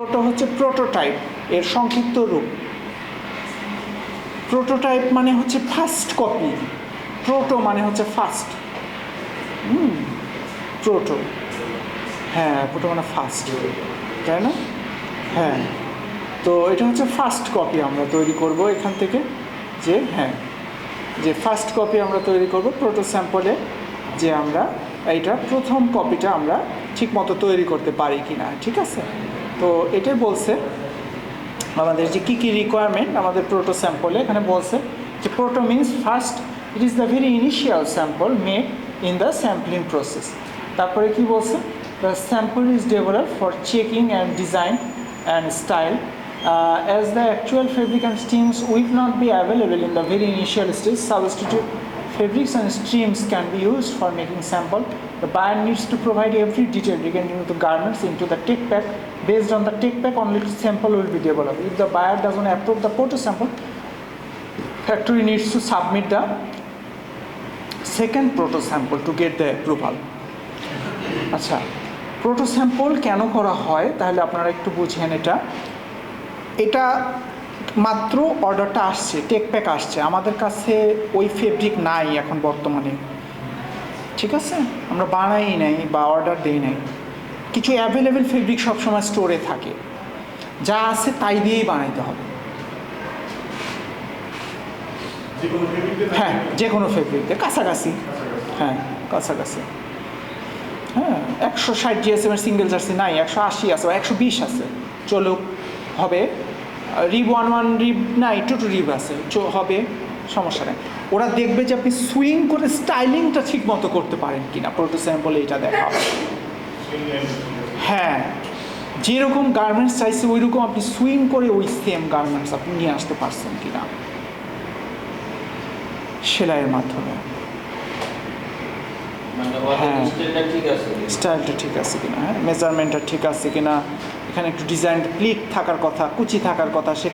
Proto হচ্ছে prototype, এর সংক্ষিপ্ত রূপ। প্রোটোটাইপ মানে হচ্ছে ফার্স্ট কপি, প্রোটো মানে হচ্ছে ফার্স্ট। প্রোটো, হ্যাঁ, প্রোটো মানে ফার্স্ট, তাই না? হ্যাঁ, তো এটা হচ্ছে ফার্স্ট কপি আমরা তৈরি করব এখান থেকে, যে হ্যাঁ, যে ফার্স্ট কপি আমরা তৈরি করব প্রোটো স্যাম্পলে, যে আমরা এইটা প্রথম কপিটা আমরা ঠিকমতো তৈরি করতে পারি কি না, ঠিক আছে? তো এটাই বলছে আমাদের যে কী কী রিকোয়ারমেন্ট আমাদের প্রোটো স্যাম্পলে। এখানে বলছে যে proto means first, it is the very initial sample made in the sampling process. তারপরে কি বলছে, the sample is develop for checking and design and style as the actual fabric and streams will not be available in the very initial stage. Substitute fabrics and streams can be used for making sample. The buyer needs to provide every detail regarding the garments into the tech pack. Based on the tech pack, only sample will be developed. If the buyer doesn't approve the proto sample, factory needs to submit the second proto sample to get the approval. আচ্ছা, proto sample কেন করা হয় তাহলে আপনারা একটু বুঝেন। এটা মাত্র অর্ডারটা আসছে, টেক প্যাক আসছে, আমাদের কাছে ওই ফেব্রিক নাই এখন বর্তমানে, ঠিক আছে? আমরা বানাই নাই বা অর্ডার দিই নাই। কিছু অ্যাভেলেবেল ফেব্রিক সবসময় স্টোরে থাকে, যা আছে তাই দিয়েই বানাইতে হবে। হ্যাঁ, যে কোনো ফেব্রিক দিয়ে কাছাকাছি, হ্যাঁ কাছাকাছি। হ্যাঁ, 160 GSM এর সিঙ্গেল জার্সি নাই, 180 আছে বা 120 আছে, চলুক, হবে। রিব 1 রিব নাই, 2 রিব আছে, হবে, সমস্যা নেই। ওরা দেখবে যে আপনি সুইং করে স্টাইলিংটা ঠিক মতো করতে পারেন কিনা, প্রোটো স্যাম্পলে এটা দেখা হবে। হ্যাঁ, যেরকম গার্মেন্টস চাইছে ওই রকম আপনি সুইং করে ওই সেম গার্মেন্টস আপনি নিয়ে আসতে পারছেন কিনা সেলাইয়ের মাধ্যমে। হ্যাঁ, স্টাইলটা ঠিক আছে কিনা, হ্যাঁ, মেজারমেন্টটা ঠিক আছে কিনা, এখানে একটু ডিজাইন প্লিট থাকার কথা, কুচি থাকার কথা, সে